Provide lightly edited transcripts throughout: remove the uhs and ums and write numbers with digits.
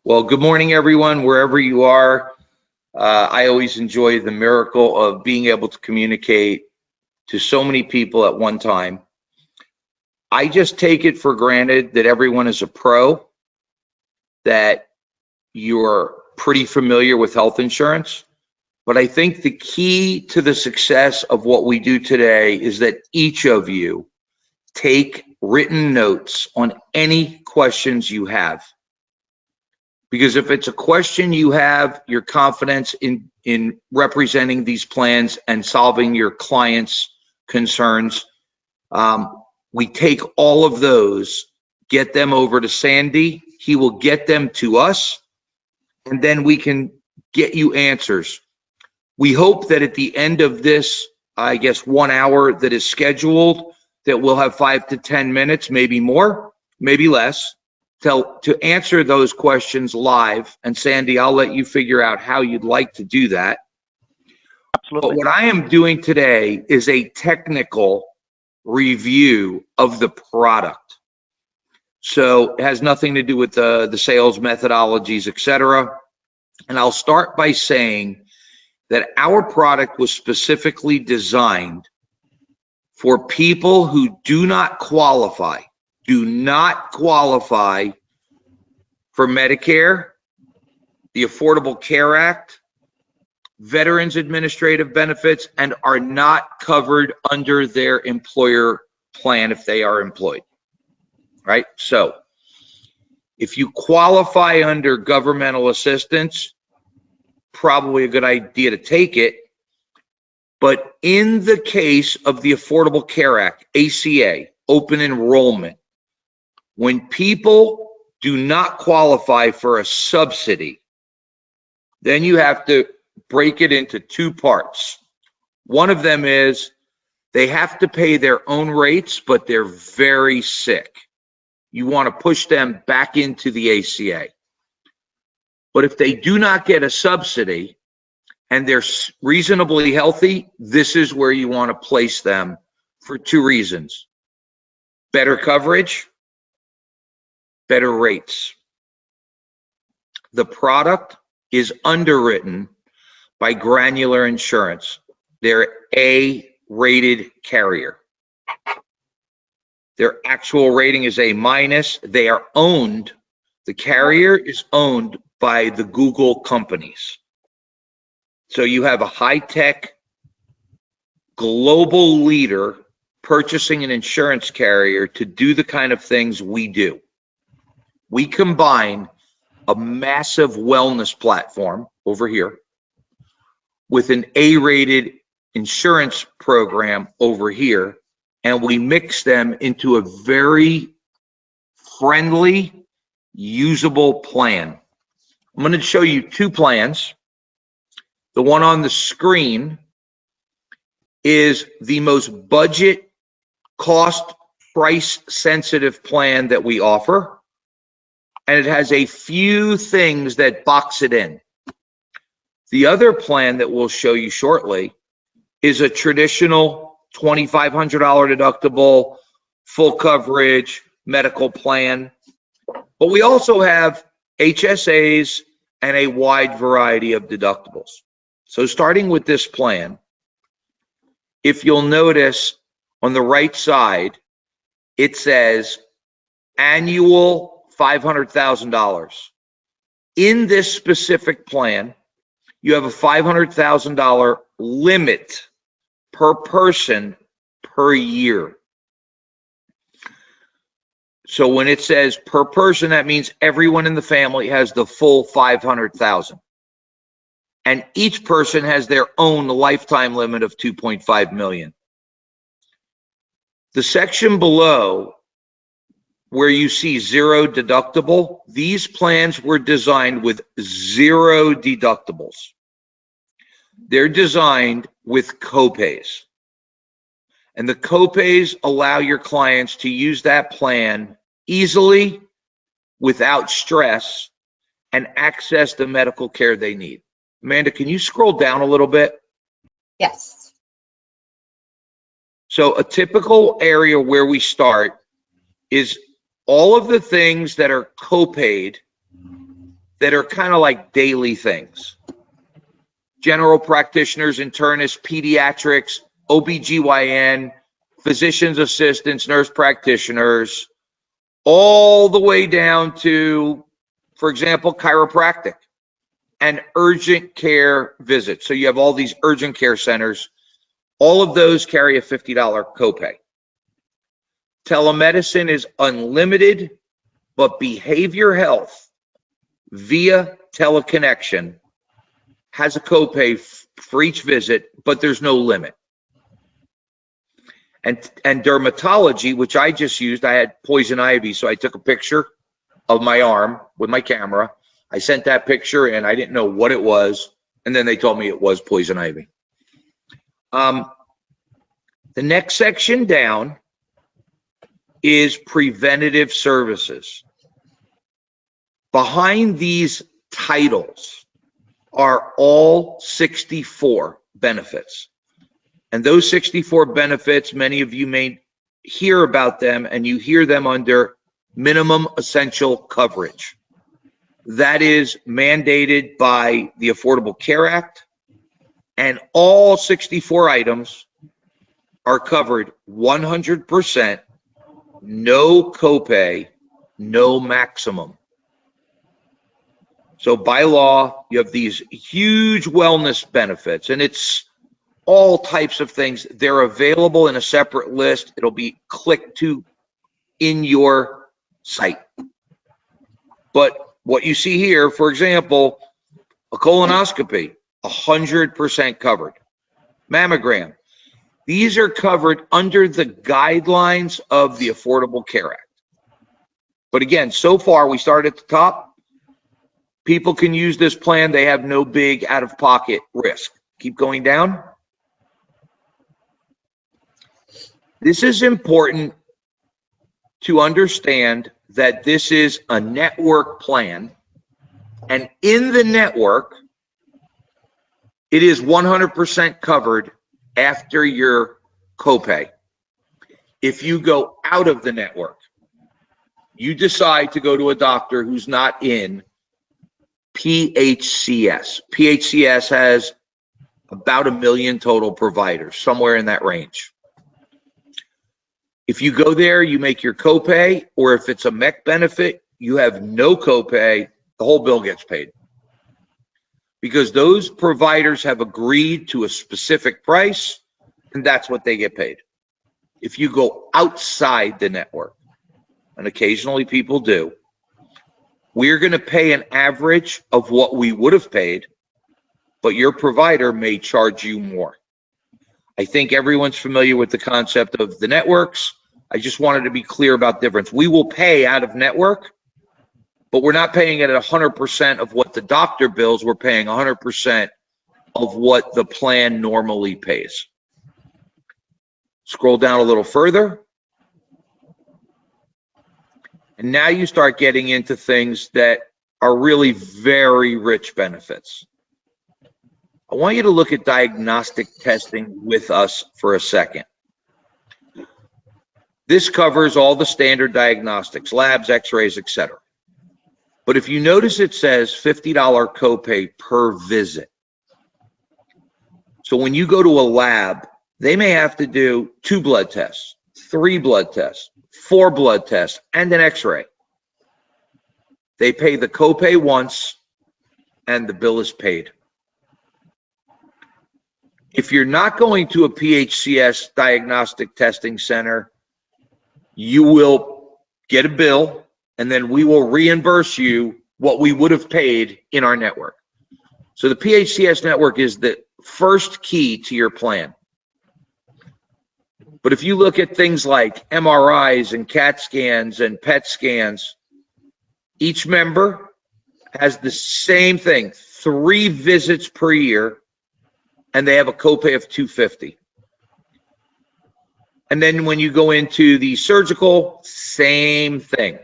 Well, good morning, everyone, wherever you are. I always enjoy the miracle of being able to communicate to so many people at one time. I just take it for granted that everyone is a pro, that you're pretty familiar with health insurance. But I think the key to the success of what we do today is that each of you take written notes on any questions you have. Because if it's a question you have, your confidence in representing these plans and solving your clients' concerns, we take all of those, get them over to Sandy. He will get them to us, and then we can get you answers. We hope that at the end of this, I guess, 1 hour that is scheduled, that we'll have 5 to 10 minutes, maybe more, maybe less, to answer those questions live. And Sandy, I'll let you figure out how you'd like to do that. Absolutely. But what I am doing today is a technical review of the product. So it has nothing to do with the sales methodologies, etc. And I'll start by saying that our product was specifically designed for people who do not qualify for Medicare, the Affordable Care Act, Veterans Administrative Benefits, and are not covered under their employer plan if they are employed, right? So if you qualify under governmental assistance, probably a good idea to take it. But in the case of the Affordable Care Act, ACA, open enrollment, when people do not qualify for a subsidy, then you have to break it into two parts. One of them is they have to pay their own rates, but they're very sick. You want to push them back into the ACA. But if they do not get a subsidy and they're reasonably healthy, this is where you want to place them for two reasons: better coverage, better rates. The product is underwritten by Granular Insurance. They're A-rated carrier. Their actual rating is A-. They are owned, the carrier is owned by the Google companies. So you have a high-tech global leader purchasing an insurance carrier to do the kind of things we do. We combine a massive wellness platform over here with an A-rated insurance program over here, and we mix them into a very friendly, usable plan. I'm going to show you two plans. The one on the screen is the most budget, cost, price sensitive plan that we offer. And it has a few things that box it in. The other plan that we'll show you shortly is a traditional $2,500 deductible, full coverage medical plan. But we also have HSAs and a wide variety of deductibles. So starting with this plan, if you'll notice on the right side, it says annual $500,000. In this specific plan, you have a $500,000 limit per person per year. So when it says per person, that means everyone in the family has the full $500,000. And each person has their own lifetime limit of $2.5 million. The section below, where you see zero deductible, these plans were designed with zero deductibles. They're designed with copays. And the copays allow your clients to use that plan easily, without stress, and access the medical care they need. Amanda, can you scroll down a little bit? Yes. So a typical area where we start is all of the things that are copaid that are kind of like daily things. General practitioners, internists, pediatrics, OBGYN, physician's assistants, nurse practitioners, all the way down to, for example, chiropractic and urgent care visits. So you have all these urgent care centers. All of those carry a $50 copay. Telemedicine is unlimited, but behavior health via teleconnection has a copay for each visit, but there's no limit. And dermatology, which I just used, I had poison ivy, so I took a picture of my arm with my camera. I sent that picture, and I didn't know what it was, and then they told me it was poison ivy. The next section down is preventative services. Behind these titles are all 64 benefits. And those 64 benefits, many of you may hear about them, and you hear them under minimum essential coverage. That is mandated by the Affordable Care Act, and all 64 items are covered 100%, no copay, no maximum. So by law, you have these huge wellness benefits, and it's all types of things. They're available in a separate list. It'll be clicked to in your site. But what you see here, for example, a colonoscopy, 100% covered. Mammogram, these are covered under the guidelines of the Affordable Care Act. But again, so far, we started at the top. People can use this plan. They have no big out-of-pocket risk. Keep going down. This is important to understand that this is a network plan, and in the network, it is 100% covered after your copay. If you go out of the network, you decide to go to a doctor who's not in PHCS. PHCS has about 1 million total providers, somewhere in that range. If you go there, you make your copay, or if it's a MEC benefit, you have no copay, the whole bill gets paid. Because those providers have agreed to a specific price, and that's what they get paid. If you go outside the network, and occasionally people do, we're going to pay an average of what we would have paid, but your provider may charge you more. I think everyone's familiar with the concept of the networks. I just wanted to be clear about the difference. We will pay out of network, but we're not paying it at 100% of what the doctor bills. We're paying 100% of what the plan normally pays. Scroll down a little further. And now you start getting into things that are really very rich benefits. I want you to look at diagnostic testing with us for a second. This covers all the standard diagnostics, labs, x-rays, etc. But if you notice, it says $50 copay per visit. So when you go to a lab, they may have to do 2 blood tests, 3 blood tests, 4 blood tests, and an x-ray. They pay the copay once, and the bill is paid. If you're not going to a PHCS diagnostic testing center, you will get a bill, and then we will reimburse you what we would have paid in our network. So the PHCS network is the first key to your plan. But if you look at things like MRIs and CAT scans and PET scans, each member has the same thing, 3 visits per year, and they have a copay of $250. And then when you go into the surgical, same thing.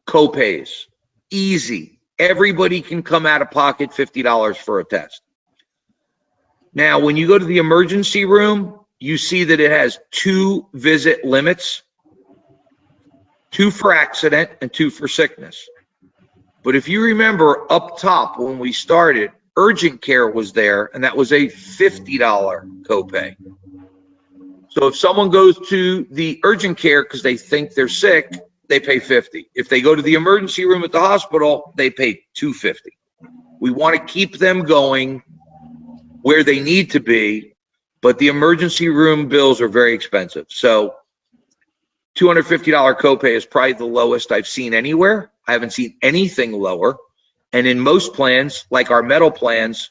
Copays, easy. Everybody can come out of pocket $50 for a test. Now, when you go to the emergency room, you see that it has 2 visit limits, 2 for accident and 2 for sickness. But if you remember up top when we started, urgent care was there, and that was a $50 copay. So if someone goes to the urgent care because they think they're sick, they pay $50. If they go to the emergency room at the hospital, they pay $250. We want to keep them going where they need to be, but the emergency room bills are very expensive. So $250 copay is probably the lowest I've seen anywhere. I haven't seen anything lower. And in most plans, like our metal plans,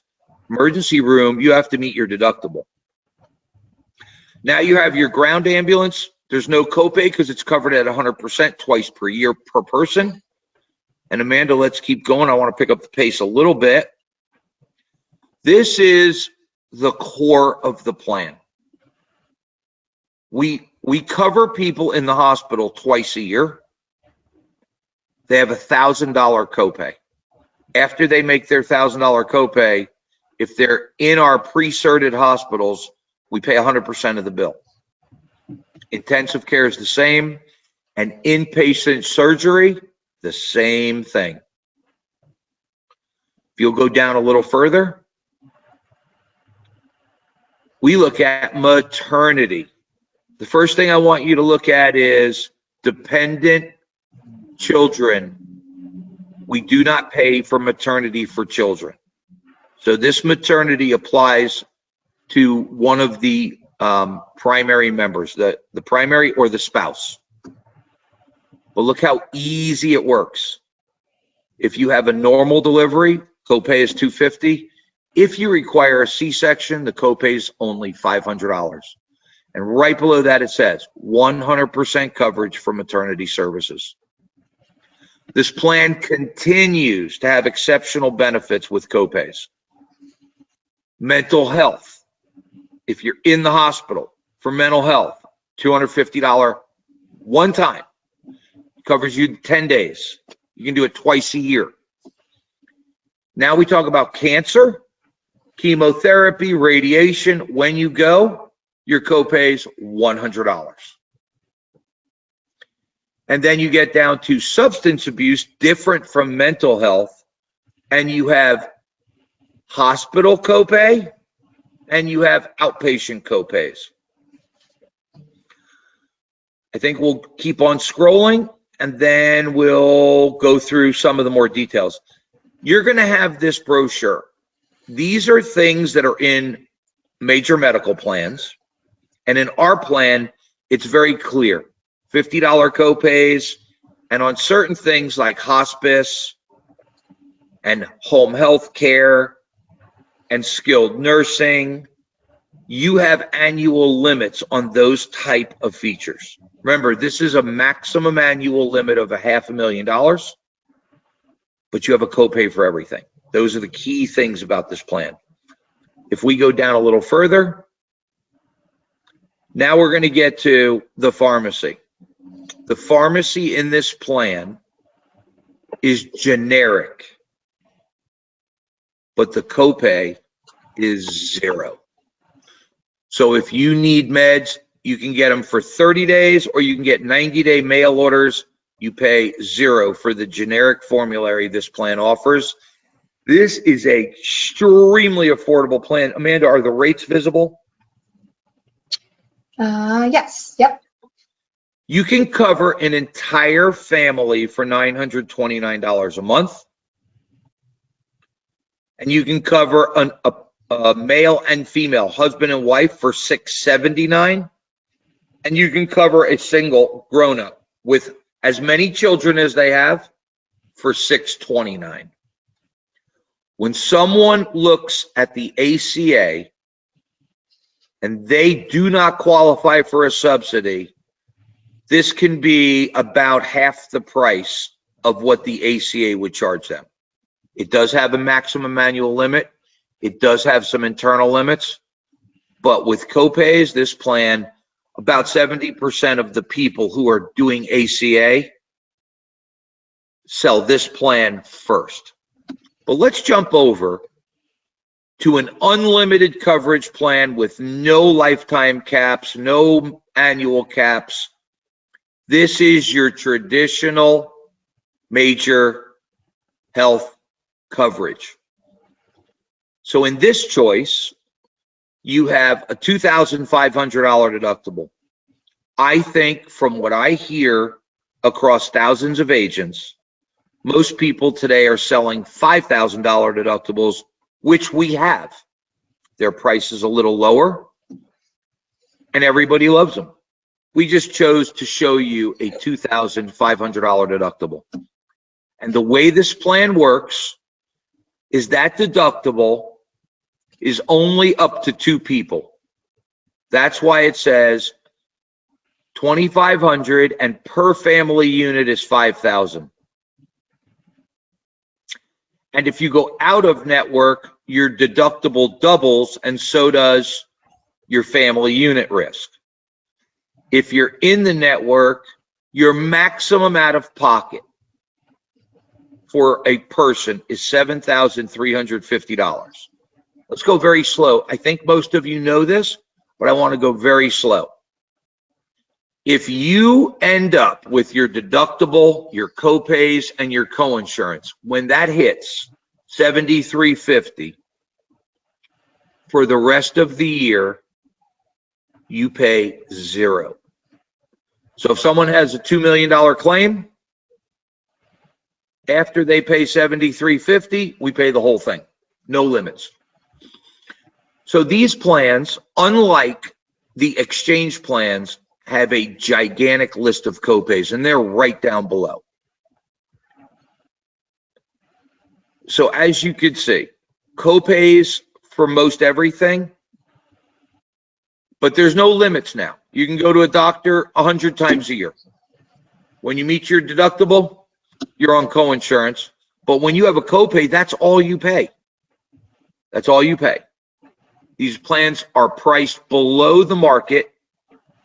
emergency room, you have to meet your deductible. Now you have your ground ambulance. There's no copay because it's covered at 100% twice per year per person. And Amanda, let's keep going. I want to pick up the pace a little bit. This is the core of the plan. We cover people in the hospital twice a year. They have $1,000 copay. After they make their $1,000 copay, if they're in our pre-certed hospitals, we pay 100% of the bill. Intensive care is the same, and inpatient surgery, the same thing. If you'll go down a little further, we look at maternity. The first thing I want you to look at is dependent children. We do not pay for maternity for children. So this maternity applies to one of the primary members, the primary or the spouse. But look how easy it works. If you have a normal delivery, copay is $250. If you require a C-section, the copay is only $500. And right below that, it says 100% coverage for maternity services. This plan continues to have exceptional benefits with copays. Mental health. If you're in the hospital for mental health, $250 one time. Covers you 10 days. You can do it twice a year. Now we talk about cancer, chemotherapy, radiation. When you go, your copay's $100. And then you get down to substance abuse, different from mental health, and you have hospital copay and you have outpatient copays. I think we'll keep on scrolling and then we'll go through some of the more details. You're going to have this brochure. These are things that are in major medical plans. And in our plan, it's very clear. $50 copays, and on certain things like hospice and home health care and skilled nursing, you have annual limits on those type of features. Remember, this is a maximum annual limit of $500,000, but you have a copay for everything. Those are the key things about this plan. If we go down a little further, now we're going to get to the pharmacy. The pharmacy in this plan is generic, but the copay is $0. So if you need meds, you can get them for 30 days or you can get 90-day mail orders. You pay $0 for the generic formulary this plan offers. This is a extremely affordable plan. Amanda, are the rates visible? Yes. Yep. You can cover an entire family for $929 a month. And you can cover a male and female, husband and wife, for $679. And you can cover a single grown-up with as many children as they have for $629. When someone looks at the ACA and they do not qualify for a subsidy, this can be about half the price of what the ACA would charge them. It does have a maximum annual limit. It does have some internal limits. But with copays, this plan, about 70% of the people who are doing ACA sell this plan first. But let's jump over to an unlimited coverage plan with no lifetime caps, no annual caps. This is your traditional major health coverage. So in this choice, you have a $2,500 deductible. I think from what I hear across thousands of agents, most people today are selling $5,000 deductibles, which we have. Their price is a little lower, and everybody loves them. We just chose to show you a $2,500 deductible. And the way this plan works is that deductible is only up to 2 people. That's why it says $2,500 and per family unit is $5,000. And if you go out of network, your deductible doubles, and so does your family unit risk. If you're in the network, your maximum out of pocket for a person is $7,350. Let's go very slow. I think most of you know this, but I want to go very slow. If you end up with your deductible, your copays, and your coinsurance, when that hits $7,350 for the rest of the year, you pay $0. So if someone has a $2 million claim, after they pay $7,350, we pay the whole thing, no limits. So these plans, unlike the exchange plans, have a gigantic list of copays, and they're right down below. So as you can see, copays for most everything, but there's no limits now. You can go to a doctor 100 times a year. When you meet your deductible, you're on coinsurance, but when you have a copay, that's all you pay. That's all you pay. These plans are priced below the market,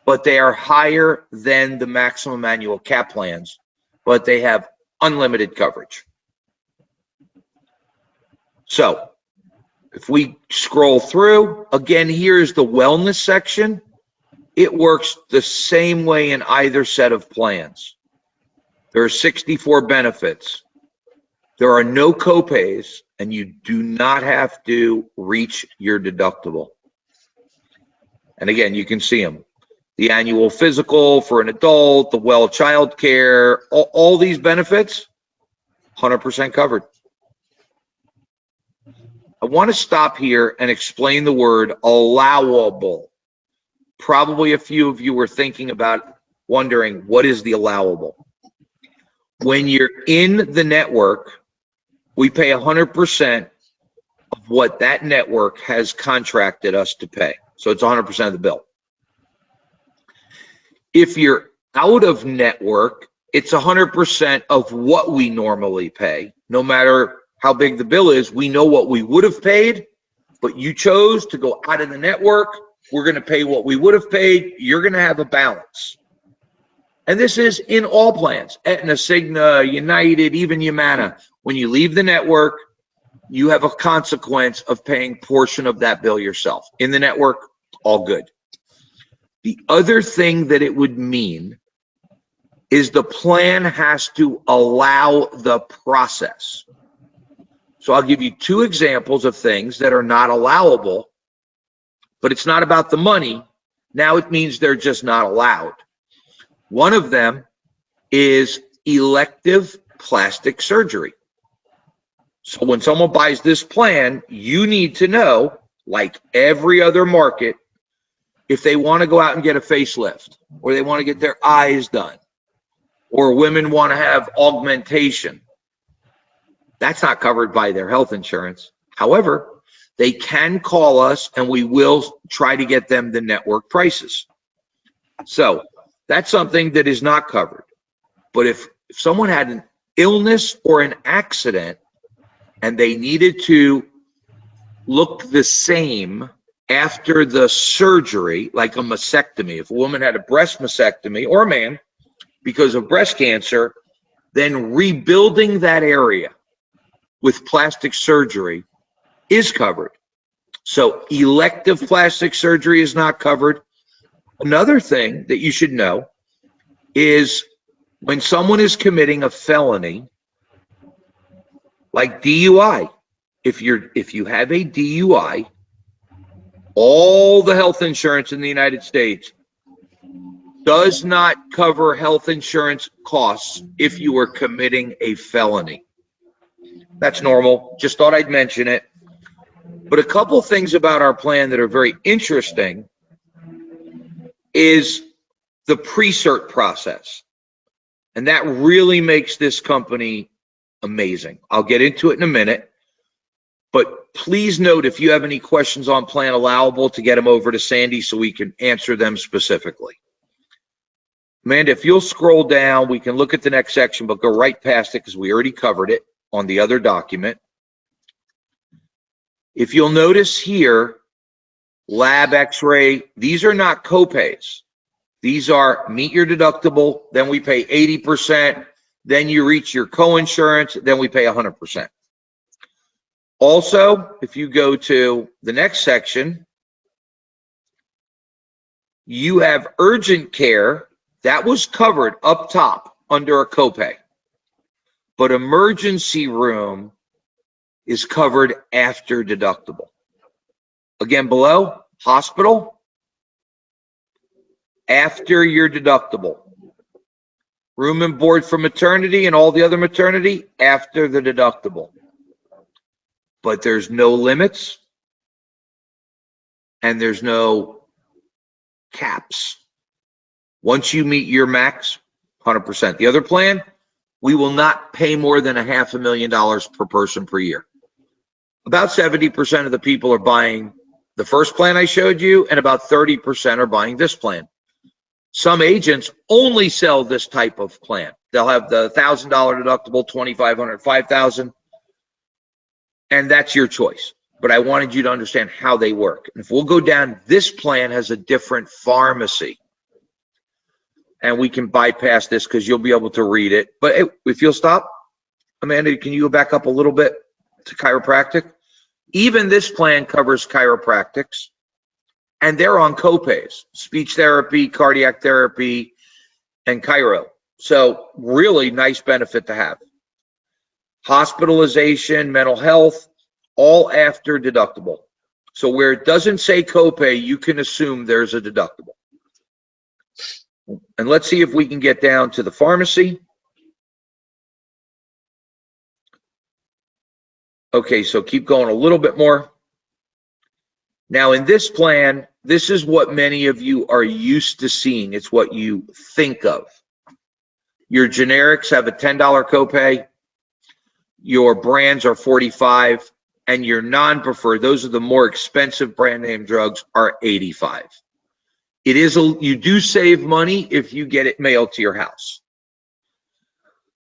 but they are higher than the maximum annual cap plans, but they have unlimited coverage. So if we scroll through, again, here's the wellness section. It works the same way in either set of plans. There are 64 benefits. There are no copays, and you do not have to reach your deductible. And again, you can see them. The annual physical for an adult, the well child care, all these benefits, 100% covered. I want to stop here and explain the word allowable. Probably a few of you were thinking about wondering, what is the allowable? When you're in the network, we pay 100% of what that network has contracted us to pay. So it's 100% of the bill. If you're out of network, it's 100% of what we normally pay. No matter how big the bill is, we know what we would have paid, but you chose to go out of the network. We're going to pay what we would have paid. You're going to have a balance. And this is in all plans, Aetna, Cigna, United, even Humana. When you leave the network, you have a consequence of paying a portion of that bill yourself. In the network, all good. The other thing that it would mean is the plan has to allow the process. So I'll give you 2 examples of things that are not allowable, but it's not about the money. Now it means they're just not allowed. One of them is elective plastic surgery. So when someone buys this plan, you need to know, like every other market, if they want to go out and get a facelift, or they want to get their eyes done, or women want to have augmentation, that's not covered by their health insurance. However, they can call us and we will try to get them the network prices. So that's something that is not covered. But if someone had an illness or an accident and they needed to look the same after the surgery, like a mastectomy, if a woman had a breast mastectomy, or a man, because of breast cancer, then rebuilding that area with plastic surgery is covered. So elective plastic surgery is not covered. Another thing that you should know is when someone is committing a felony, Like DUI. If you have a DUI, all the health insurance in the United States does not cover health insurance costs if you are committing a felony. That's normal. Just thought I'd mention it. But a couple things about our plan that are very interesting is the pre-cert process. And that really makes this company amazing. I'll get into it in a minute. But please note, if you have any questions on plan allowable, to get them over to Sandy so we can answer them specifically. Amanda, if you'll scroll down, we can look at the next section, but go right past it because we already covered it on the other document. If you'll notice here, lab, x-ray, these are not copays. These are meet your deductible, then we pay 80%, then you reach your co-insurance, then we pay 100%. Also, if you go to the next section, you have urgent care. That was covered up top under a copay. But emergency room is covered after deductible. Again, below, hospital, after your deductible. Room and board for maternity and all the other maternity, after the deductible. But there's no limits and there's no caps. Once you meet your max, 100%. The other plan, we will not pay more than $500,000 per person per year. About 70% of the people are buying the first plan I showed you, and about 30% are buying this plan. Some agents only sell this type of plan. They'll have the $1,000 deductible, $2,500, $5,000, and that's your choice. But I wanted you to understand how they work. And if we'll go down, this plan has a different pharmacy. And we can bypass this because you'll be able to read it. But if you'll stop, Amanda, can you go back up a little bit to chiropractic? Even this plan covers chiropractics, and they're on copays, speech therapy, cardiac therapy, and chiro. So really nice benefit to have. Hospitalization, mental health, all after deductible. So where it doesn't say copay, you can assume there's a deductible. And let's see if we can get down to the pharmacy. Okay, so keep going a little bit more. Now in this plan, this is what many of you are used to seeing. It's what you think of. Your generics have a $10 copay. Your brands are $45, and your non-preferred, those are the more expensive brand name drugs, are $85. It is you do save money if you get it mailed to your house.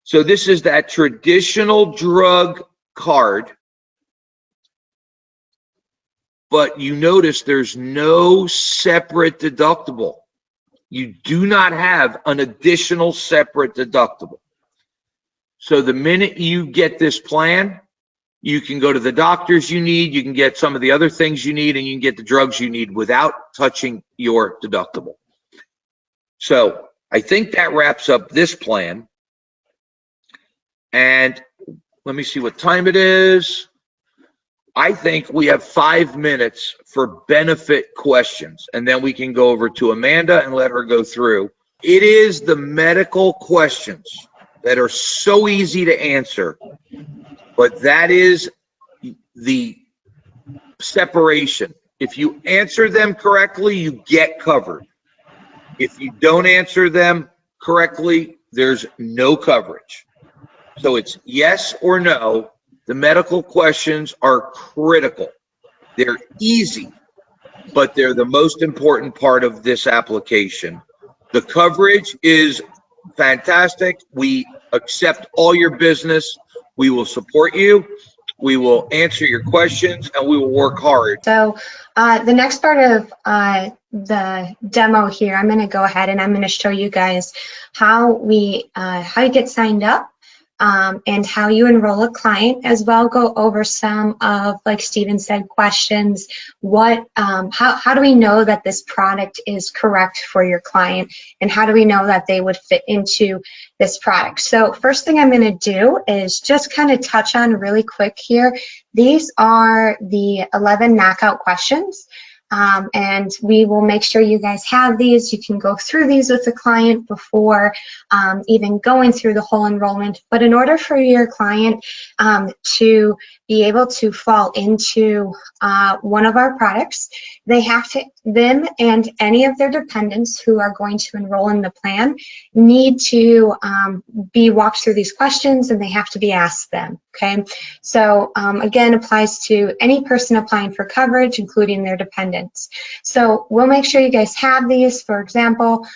So this is that traditional drug card, but you notice there's no separate deductible. You do not have an additional separate deductible. So the minute you get this plan, you can go to the doctors you need, you can get some of the other things you need, and you can get the drugs you need without touching your deductible. So I think that wraps up this plan. And let me see what time it is. I think we have 5 minutes for benefit questions, and then we can go over to Amanda and let her go through. It is the medical questions that are so easy to answer, but that is the separation. If you answer them correctly, you get covered. If you don't answer them correctly, there's no coverage. So it's yes or no. The medical questions are critical. They're easy, but they're the most important part of this application. The coverage is fantastic. We accept all your business. We will support you. We will answer your questions, and we will work hard. So the next part of the demo here, I'm going to go ahead and I'm going to show you guys how you get signed up and how you enroll a client, as well go over some of, like Stephen said, questions. How do we know that this product is correct for your client, and how do we know that they would fit into this product? So first thing I'm going to do is just kind of touch on really quick here. These are the 11 knockout questions. And we will make sure you guys have these. You can go through these with the client before even going through the whole enrollment. But in order for your client to be able to fall into one of our products, them and any of their dependents who are going to enroll in the plan need to be walked through these questions, and they have to be asked them, okay? So again, applies to any person applying for coverage, including their dependents. So we'll make sure you guys have these. For example,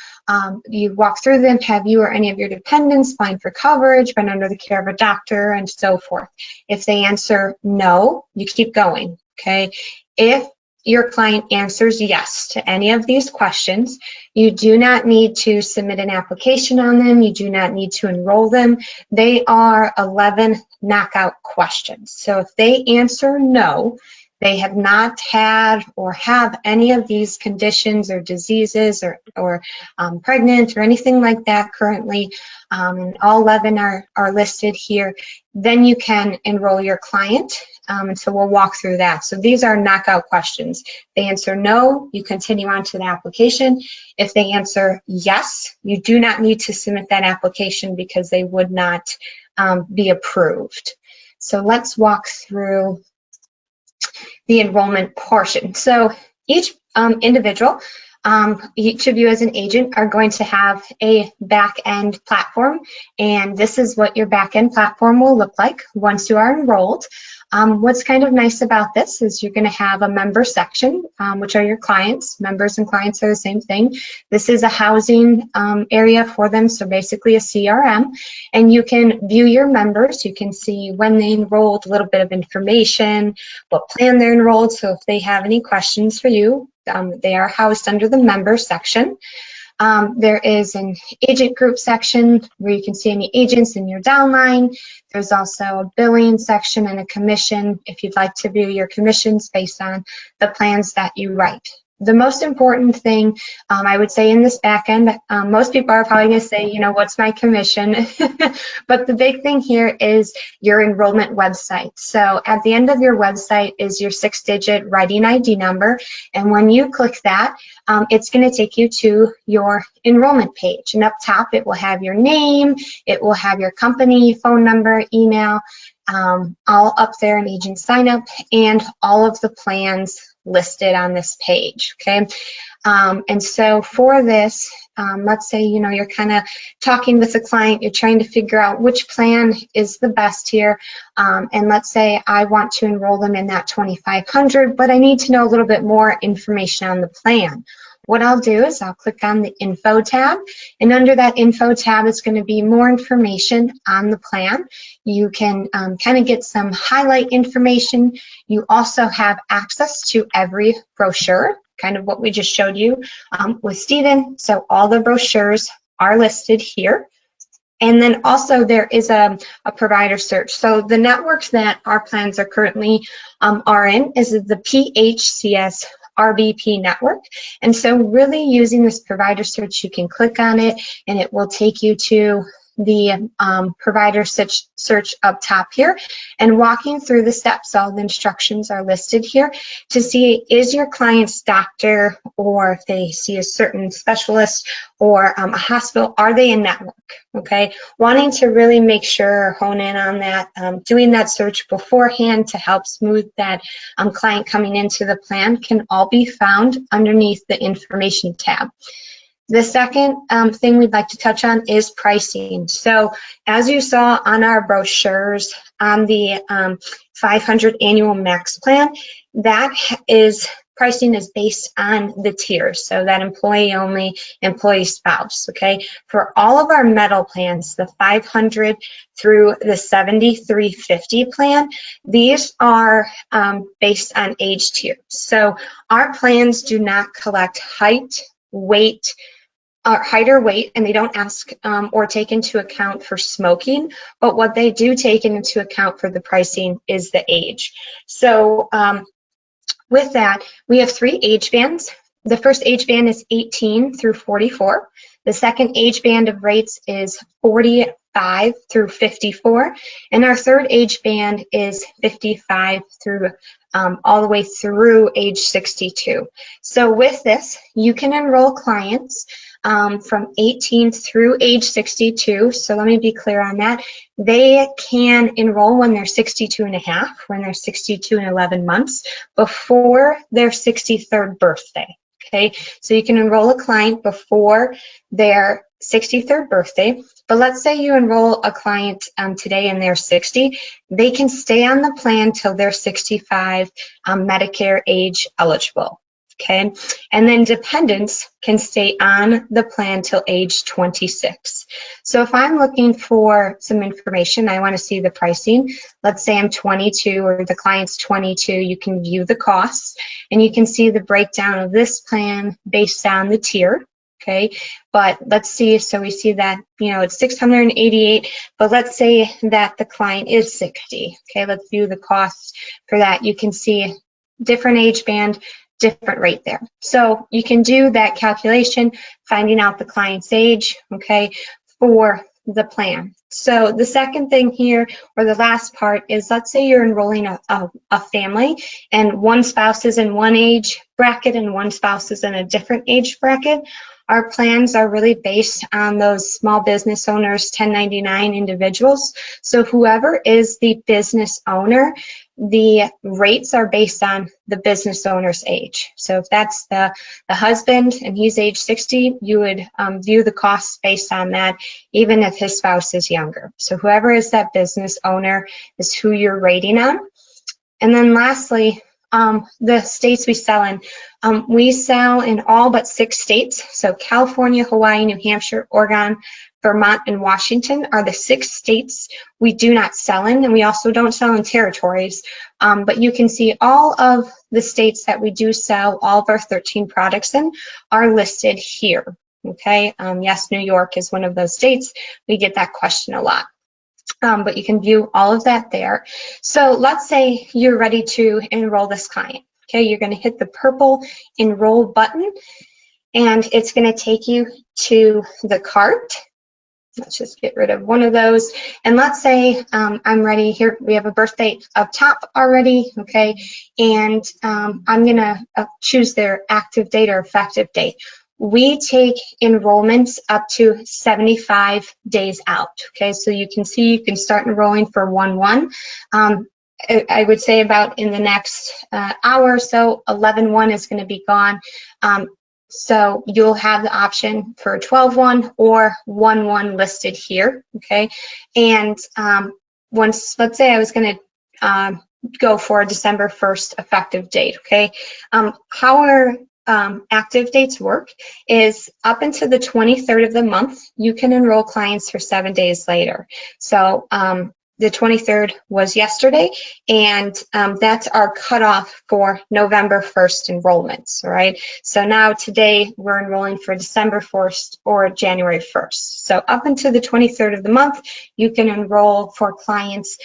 you walk through them. Have you or any of your dependents applying for coverage, been under the care of a doctor, and so forth? If they answer no, you keep going, okay? If your client answers yes to any of these questions, you do not need to submit an application on them. You do not need to enroll them. They are 11 knockout questions. So if they answer no, they have not had or have any of these conditions or diseases or pregnant or anything like that currently, and all 11 are listed here, then you can enroll your client. And so we'll walk through that. So these are knockout questions. They answer no, you continue on to the application. If they answer yes, you do not need to submit that application because they would not be approved. So let's walk through the enrollment portion. So each individual, each of you as an agent are going to have a back-end platform, and this is what your back-end platform will look like once you are enrolled. What's kind of nice about this is you're going to have a member section, which are your clients. Members and clients are the same thing. This is a housing area for them, so basically a CRM. And you can view your members. You can see when they enrolled, a little bit of information, what plan they're enrolled. So if they have any questions for you, they are housed under the member section. There is an agent group section where you can see any agents in your downline. There's also a billing section and a commission if you'd like to view your commissions based on the plans that you write. The most important thing, I would say in this back end, most people are probably going to say, you know, what's my commission? But the big thing here is your enrollment website. So at the end of your website is your 6-digit writing ID number. And when you click that, it's going to take you to your enrollment page. And up top, it will have your name, it will have your company, phone number, email, all up there in agent sign up, and all of the plans listed on this page, okay? And so for this, let's say, you know, you're kind of talking with a client, you're trying to figure out which plan is the best here, and let's say I want to enroll them in that 2500, but I need to know a little bit more information on the plan. What I'll do is I'll click on the Info tab, and under that Info tab is going to be more information on the plan. You can kind of get some highlight information. You also have access to every brochure, kind of what we just showed you with Stephen. So all the brochures are listed here. And then also there is a provider search. So the networks that our plans are currently are in is the PHCS RBP network. And so really using this provider search, you can click on it and it will take you to the provider search up top here, and walking through the steps. All the instructions are listed here to see, is your client's doctor, or if they see a certain specialist or a hospital, are they in network? Okay, wanting to really make sure, hone in on that, doing that search beforehand to help smooth that client coming into the plan can all be found underneath the information tab. The second thing we'd like to touch on is pricing. So as you saw on our brochures on the 500 annual max plan, that is pricing is based on the tiers. So that employee only, employee spouse, okay? For all of our metal plans, the 500 through the 7350 plan, these are based on age tiers. So our plans do not collect height, weight, height or weight, and they don't ask or take into account for smoking, but what they do take into account for the pricing is the age. So with that, we have 3 age bands. The first age band is 18 through 44. The second age band of rates is 45 through 54. And our third age band is 55 through all the way through age 62. So with this, you can enroll clients from 18 through age 62. So let me be clear on that. They can enroll when they're 62 and a half, when they're 62 and 11 months, before their 63rd birthday. Okay, so you can enroll a client before their 63rd birthday, but let's say you enroll a client today and they're 60, they can stay on the plan till they're 65 Medicare age eligible. Okay, and then dependents can stay on the plan till age 26. So if I'm looking for some information, I want to see the pricing. Let's say I'm 22 or the client's 22, you can view the costs and you can see the breakdown of this plan based on the tier. Okay, but let's see, so we see that, you know, it's 688, but let's say that the client is 60. Okay, let's view the costs for that. You can see different age band, different rate there. So you can do that calculation, finding out the client's age, okay, for the plan. So the second thing here, or the last part, is let's say you're enrolling a family and one spouse is in one age bracket and one spouse is in a different age bracket. Our plans are really based on those small business owners, 1099 individuals. So whoever is the business owner, the rates are based on the business owner's age. So if that's the husband and he's age 60, you would view the costs based on that, even if his spouse is younger. So whoever is that business owner is who you're rating on. And then lastly, the states we sell in. We sell in all but 6 states. So California, Hawaii, New Hampshire, Oregon, Vermont, and Washington are the 6 states we do not sell in, and we also don't sell in territories. But you can see all of the states that we do sell all of our 13 products in are listed here. Okay, yes, New York is one of those states. We get that question a lot. But you can view all of that there. So let's say you're ready to enroll this client. Okay, you're going to hit the purple enroll button and it's going to take you to the cart. Let's just get rid of one of those. And let's say I'm ready here. We have a birth date up top already, okay? And I'm going to choose their active date or effective date. We take enrollments up to 75 days out, okay? So you can see you can start enrolling for 1/1. I would say about in the next hour or so, 11/1 is going to be gone. So you'll have the option for 12/1 or 1/1 listed here, okay? And once, let's say I was going to go for a December 1st effective date, okay? How our active dates work is up until the 23rd of the month, you can enroll clients for 7 days later. So the 23rd was yesterday, and that's our cutoff for November 1st enrollments, all right? So now today we're enrolling for December 1st or January 1st. So up until the 23rd of the month, you can enroll for clients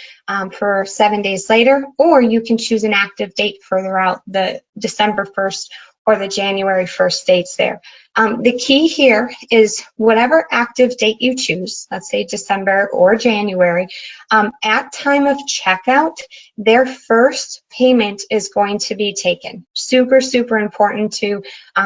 for 7 days later, or you can choose an active date further out, the December 1st or the January 1st dates there. The key here is whatever active date you choose, let's say December or January, at time of checkout, their first payment is going to be taken. Super, super important to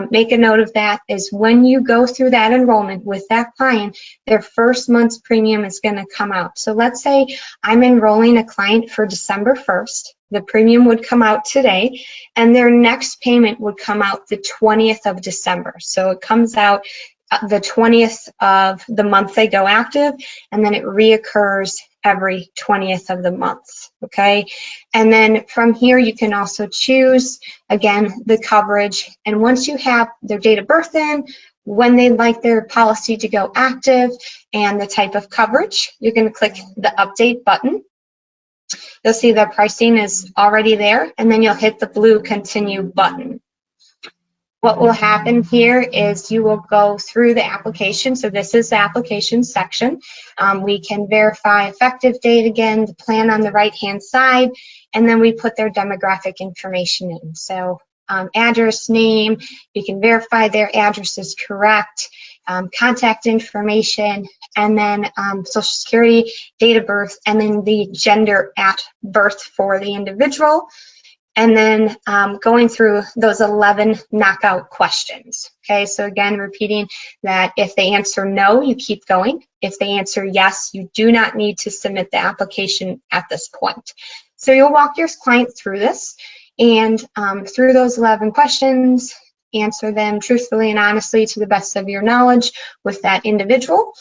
make a note of that is when you go through that enrollment with that client, their first month's premium is going to come out. So let's say I'm enrolling a client for December 1st. The premium would come out today, and their next payment would come out the 20th of December. So it comes out the 20th of the month they go active, and then it reoccurs every 20th of the month, okay? And then from here, you can also choose, again, the coverage. And once you have their date of birth in, when they'd like their policy to go active, and the type of coverage, you're going to click the update button. You'll see the pricing is already there, and then you'll hit the blue continue button. What will happen here is you will go through the application. So this is the application section. We can verify effective date again, the plan on the right-hand side, and then we put their demographic information in. So address, name, you can verify their address is correct, contact information, and then social security, date of birth, and then the gender at birth for the individual. And then going through those 11 knockout questions. Okay, so again, repeating that if they answer no, you keep going. If they answer yes, you do not need to submit the application at this point. So you'll walk your client through this, and through those 11 questions, answer them truthfully and honestly to the best of your knowledge with that individual.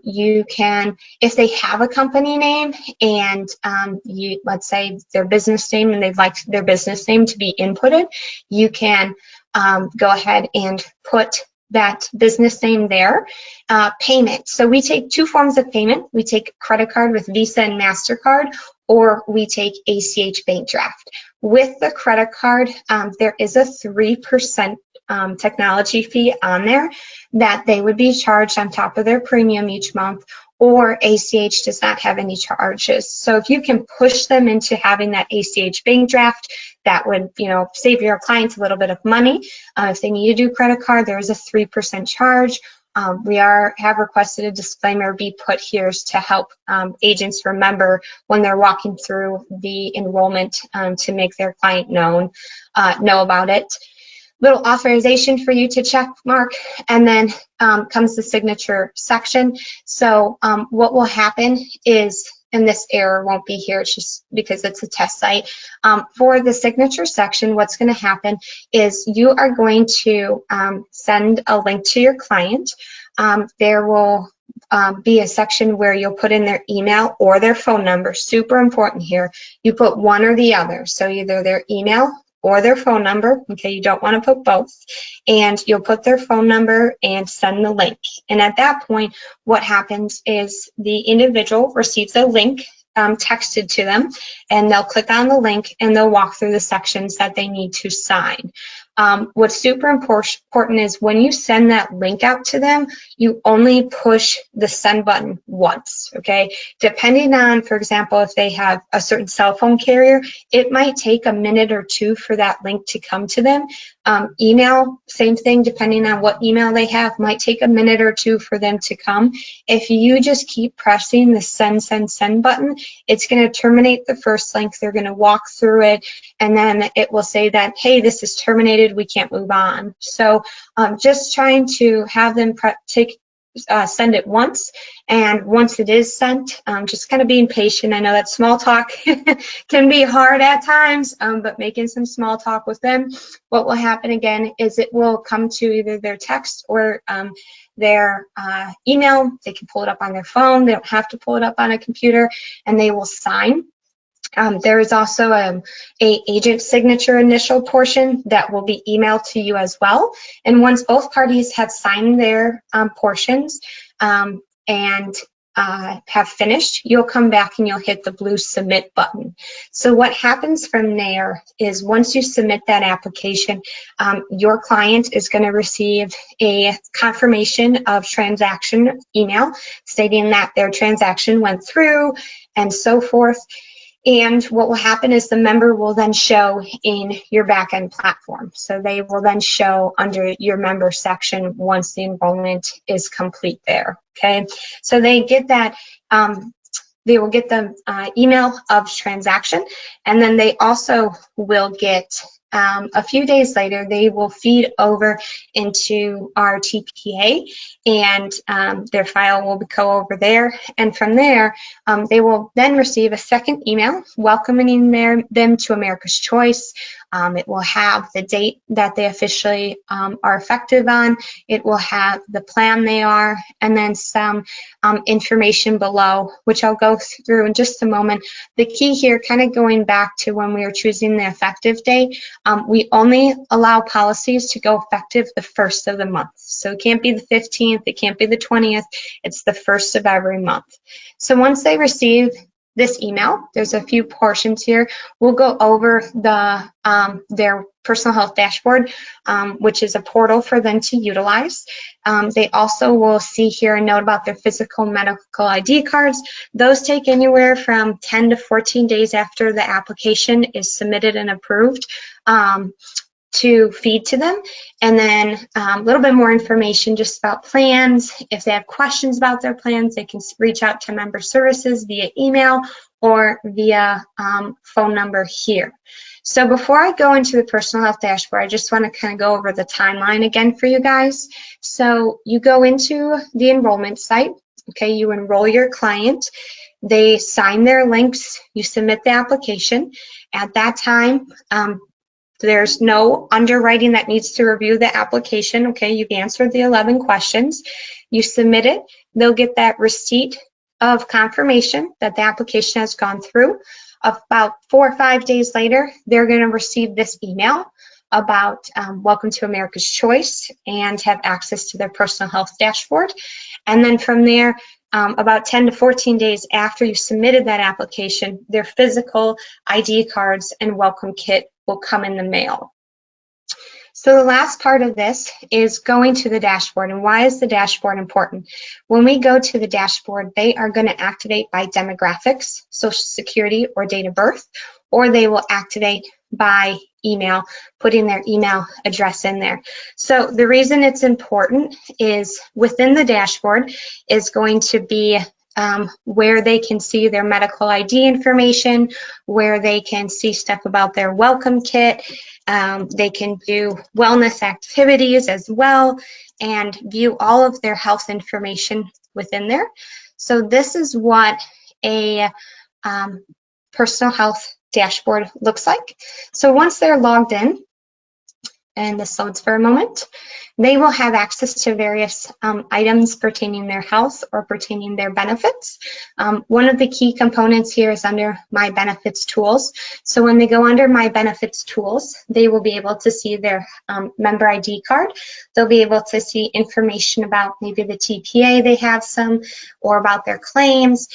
You can, if they have a company name and let's say their business name and they'd like their business name to be inputted, you can go ahead and put that business name there. Payment. So we take two forms of payment. We take credit card with Visa and MasterCard, or we take ACH bank draft. With the credit card, there is a 3% technology fee on there that they would be charged on top of their premium each month, or ACH does not have any charges. So if you can push them into having that ACH bank draft, that would, save your clients a little bit of money. If they need to do credit card, there is a 3% charge. We have requested a disclaimer be put here to help agents remember when they're walking through the enrollment to make their client know about it. Little authorization for you to check mark, and then comes the signature section. So what will happen is, and this error won't be here, it's just because it's a test site. For the signature section, what's going to happen is you are going to send a link to your client. There will be a section where you'll put in their email or their phone number. Super important here. You put one or the other. So either their email or their phone number. Okay, you don't want to put both. And you'll put their phone number and send the link. And at that point, what happens is the individual receives a link texted to them, and they'll click on the link and they'll walk through the sections that they need to sign. What's super important is when you send that link out to them, you only push the send button once, okay? Depending on, for example, if they have a certain cell phone carrier, it might take a minute or two for that link to come to them. Email, same thing, depending on what email they have, might take a minute or two for them to come. If you just keep pressing the send button, it's going to terminate the first link. They're going to walk through it, and then it will say that, hey, this is terminated, we can't move on. So just trying to have them send it once, and once it is sent, just kind of being patient. I know that small talk can be hard at times, but making some small talk with them. What will happen again is it will come to either their text or their email. They can pull it up on their phone. They don't have to pull it up on a computer, and they will sign. There is also a agent signature initial portion that will be emailed to you as well. And once both parties have signed their portions and have finished, you'll come back and you'll hit the blue submit button. So what happens from there is once you submit that application, your client is going to receive a confirmation of transaction email stating that their transaction went through and so forth. And what will happen is the member will then show in your backend platform. So they will then show under your member section once the enrollment is complete there, okay? So they get that, they will get the email of transaction, and then they also will get, a few days later, they will feed over into our TPA, and their file will go over there. And from there, they will then receive a second email welcoming them to America's Choice. It will have the date that they officially are effective on. It will have the plan they are, and then some information below, which I'll go through in just a moment. The key here, kind of going back to when we were choosing the effective date, we only allow policies to go effective the first of the month. So it can't be the 15th, it can't be the 20th, it's the first of every month. So once they receive this email, there's a few portions here. We'll go over their personal health dashboard, which is a portal for them to utilize. They also will see here a note about their physical and medical ID cards. Those take anywhere from 10 to 14 days after the application is submitted and approved to feed to them. And then a little bit more information just about plans. If they have questions about their plans, they can reach out to member services via email or via phone number here. So before I go into the personal health dashboard, I just want to kind of go over the timeline again for you guys. So you go into the enrollment site, okay, you enroll your client, they sign their links, you submit the application. At that time, there's no underwriting that needs to review the application, okay, you've answered the 11 questions, you submit it, they'll get that receipt of confirmation that the application has gone through. About 4 or 5 days later, they're going to receive this email about Welcome to America's Choice and have access to their personal health dashboard. And then from there, about 10 to 14 days after you submitted that application, their physical ID cards and welcome kit will come in the mail. So the last part of this is going to the dashboard. And why is the dashboard important? When we go to the dashboard, they are going to activate by demographics, social security or date of birth, or they will activate by email, putting their email address in there. So the reason it's important is within the dashboard is going to be where they can see their medical ID information, where they can see stuff about their welcome kit. They can do wellness activities as well and view all of their health information within there. So this is what a personal health dashboard looks like. So once they're logged in, and this loads for a moment, they will have access to various items pertaining their health or pertaining their benefits. One of the key components here is under My Benefits Tools. So when they go under My Benefits Tools, they will be able to see their member ID card. They'll be able to see information about maybe the TPA they have some, or about their claims.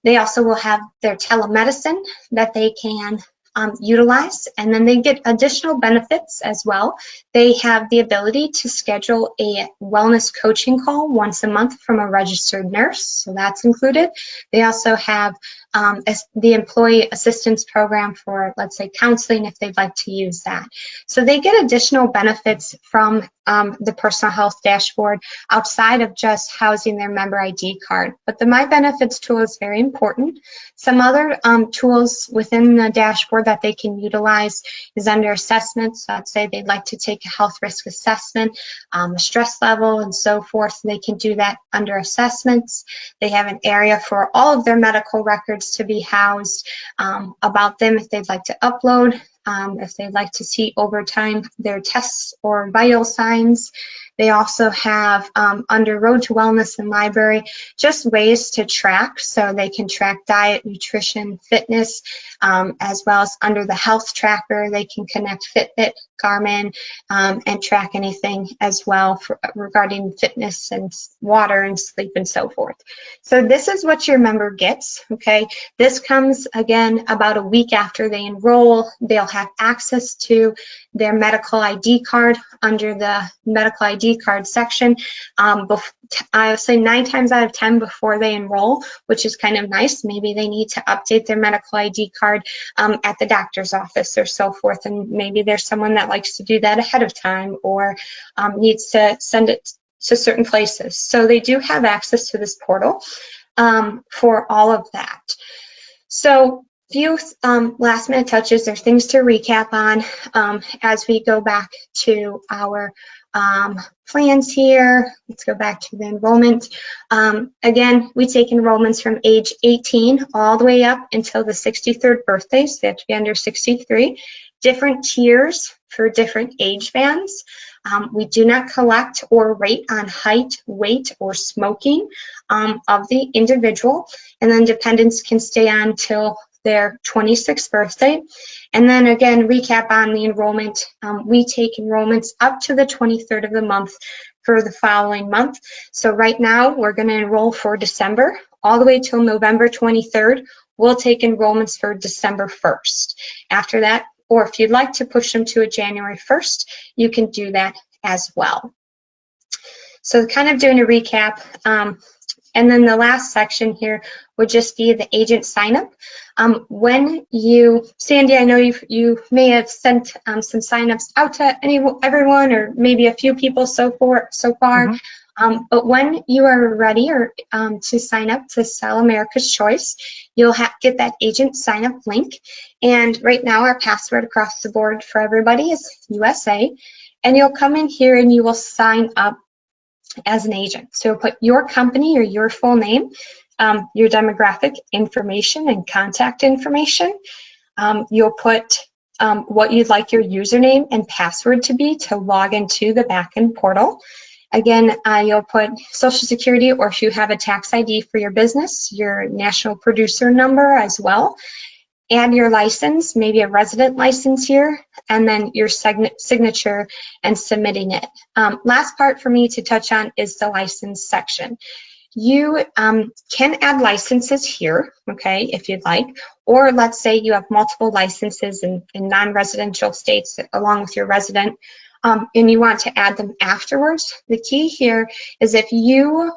They also will have their telemedicine that they can utilize, and then they get additional benefits as well. They have the ability to schedule a wellness coaching call once a month from a registered nurse, so that's included. They also have the employee assistance program for, let's say, counseling if they'd like to use that. So they get additional benefits from the personal health dashboard outside of just housing their member ID card. But the My Benefits tool is very important. Some other tools within the dashboard that they can utilize is under assessments. So let's say they'd like to take a health risk assessment, a stress level, and so forth. They can do that under assessments. They have an area for all of their medical records to be housed, about them if they'd like to upload, if they'd like to see over time their tests or vital signs. They also have under Road to Wellness and Library just ways to track, so they can track diet, nutrition, fitness, as well as under the health tracker they can connect Fitbit, Garmin, and track anything as well regarding fitness and water and sleep and so forth. So this is what your member gets, okay? This comes again about a week after they enroll. They'll have access to their medical ID card under the medical ID card section. I would say 9 times out of 10 before they enroll, which is kind of nice. Maybe they need to update their medical ID card at the doctor's office or so forth, and maybe there's someone that likes to do that ahead of time or needs to send it to certain places. So they do have access to this portal for all of that. So few last minute touches. There's things to recap on as we go back to our plans here. Let's go back to the enrollment. Again, we take enrollments from age 18 all the way up until the 63rd birthday, so they have to be under 63. Different tiers for different age bands. We do not collect or rate on height, weight, or smoking of the individual, and then dependents can stay on till their 26th birthday. And then again, recap on the enrollment. We take enrollments up to the 23rd of the month for the following month. So right now, we're going to enroll for December all the way till November 23rd. We'll take enrollments for December 1st. After that, or if you'd like to push them to a January 1st, you can do that as well. So kind of doing a recap, and then the last section here would just be the agent sign up. When you, Sandy, I know you may have sent some signups out to everyone, or maybe a few people so far. But when you are ready to sign up to sell America's Choice, you'll get that agent sign up link. And right now our password across the board for everybody is USA. And you'll come in here and you will sign up as an agent. So put your company or your full name, your demographic information and contact information. You'll put what you'd like your username and password to be to log into the backend portal. Again, you'll put Social Security, or if you have a tax ID for your business, your national producer number as well. Add your license, maybe a resident license here, and then your signature and submitting it. Last part for me to touch on is the license section. You can add licenses here, okay, if you'd like, or let's say you have multiple licenses in non-residential states along with your resident, and you want to add them afterwards. The key here is if you,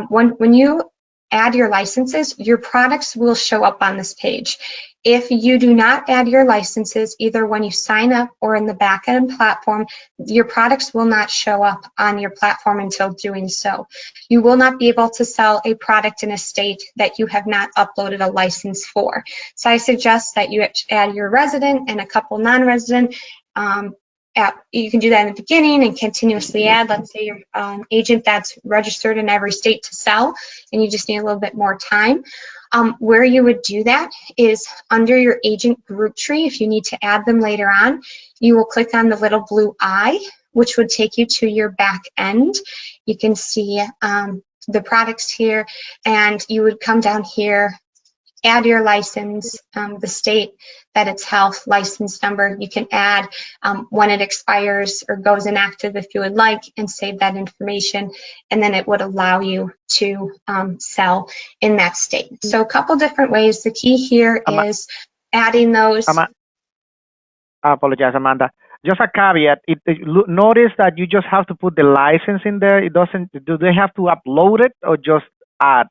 when you add your licenses, your products will show up on this page. If you do not add your licenses, either when you sign up or in the backend platform, your products will not show up on your platform until doing so. You will not be able to sell a product in a state that you have not uploaded a license for. So I suggest that you add your resident and a couple non-resident. You can do that in the beginning and continuously add. Let's say you're an agent that's registered in every state to sell and you just need a little bit more time. Where you would do that is under your agent group tree. If you need to add them later on, you will click on the little blue eye, which would take you to your back end. You can see the products here, and you would come down here, add your license, the state that it's held, license number. You can add when it expires or goes inactive if you would like, and save that information, and then it would allow you to sell in that state. So a couple different ways. The key here is adding those. I apologize, Amanda. Just a caveat. Notice that you just have to put the license in there. It doesn't. Do they have to upload it or just add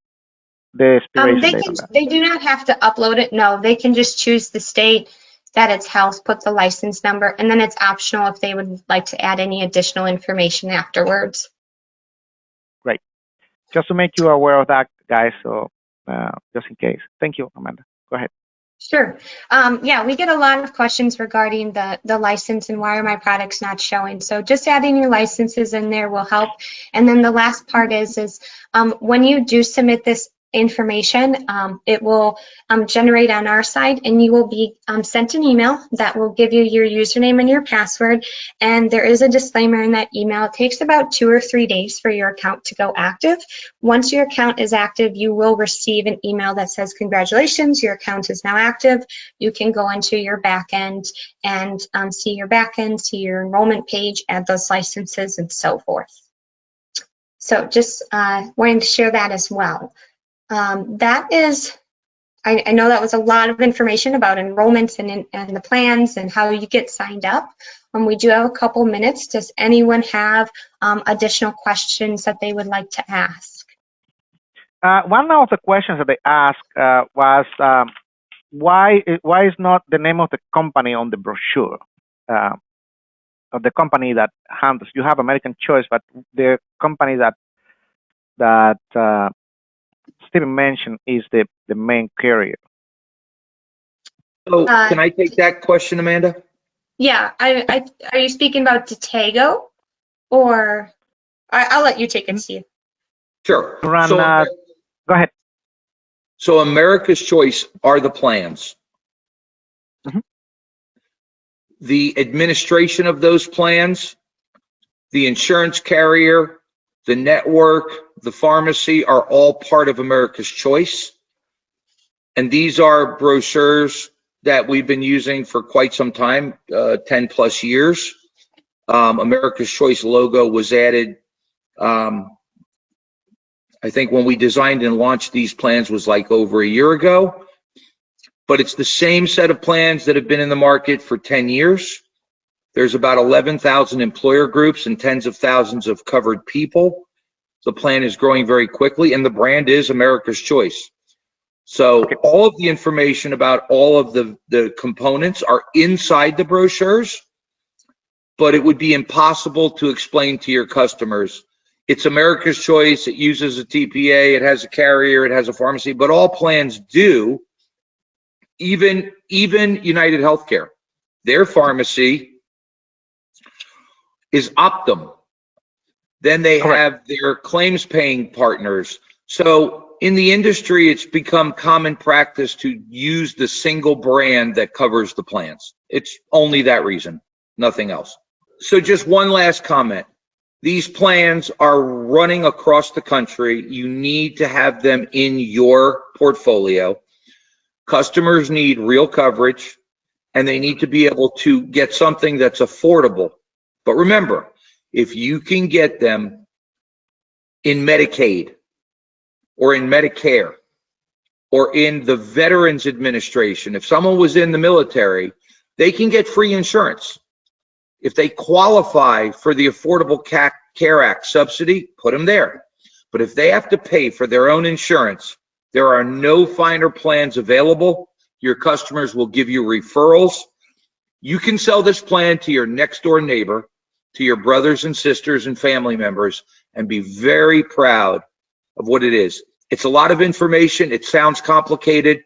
the expiration date on that? They do not have to upload it. No, they can just choose the state that it's held, put the license number, and then it's optional if they would like to add any additional information afterwards. Great. Just to make you aware of that, guys. So just in case. Thank you, Amanda. Go ahead. Sure. Yeah, we get a lot of questions regarding the license and why are my products not showing. So just adding your licenses in there will help. And then the last part is when you do submit this information, it will generate on our side, and you will be sent an email that will give you your username and your password. And there is a disclaimer in that email. It takes about 2 or 3 days for your account to go active. Once your account is active, you will receive an email that says, congratulations, your account is now active. You can go into your backend and see your backend, see your enrollment page, add those licenses, and so forth. So just wanting to share that as well. That is, I know that was a lot of information about enrollments and the plans and how you get signed up. We do have a couple minutes. Does anyone have additional questions that they would like to ask? One of the questions that they asked was why is not the name of the company on the brochure of the company that handles? You have American Choice, but the company that Stephen mentioned is the main carrier. So can I take that question, Amanda? Yeah, are you speaking about Datago, or I'll let you take it, Steve. Sure. Go ahead. So America's Choice are the plans. Mm-hmm. The administration of those plans, the insurance carrier, the network, the pharmacy are all part of America's Choice. And these are brochures that we've been using for quite some time, 10 plus years. America's Choice logo was added, I think when we designed and launched these plans was like over a year ago. but it's the same set of plans that have been in the market for 10 years. There's about 11,000 employer groups and tens of thousands of covered people. The plan is growing very quickly, and the brand is America's Choice. So all of the information about all of the components are inside the brochures, but it would be impossible to explain to your customers. It's America's Choice, it uses a TPA, it has a carrier, it has a pharmacy, but all plans do, even United Healthcare. Their pharmacy is Optum. Then they have their claims paying partners. So in the industry, it's become common practice to use the single brand that covers the plans. It's only that reason, nothing else. So just one last comment. These plans are running across the country. You need to have them in your portfolio. Customers need real coverage, and they need to be able to get something that's affordable. But remember, if you can get them in Medicaid or in Medicare or in the Veterans Administration, if someone was in the military, they can get free insurance. If they qualify for the Affordable Care Act subsidy, put them there. But if they have to pay for their own insurance, there are no finer plans available. Your customers will give you referrals. You can sell this plan to your next door neighbor, to your brothers and sisters and family members, and be very proud of what it is. It's a lot of information. It sounds complicated.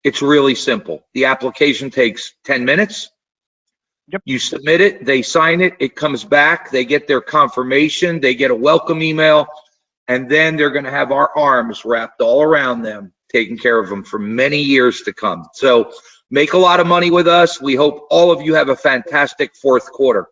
It's really simple. The application takes 10 minutes. Yep. You submit it, they sign it, it comes back, they get their confirmation, they get a welcome email, and then they're going to have our arms wrapped all around them, taking care of them for many years to come. So make a lot of money with us. We hope all of you have a fantastic fourth quarter.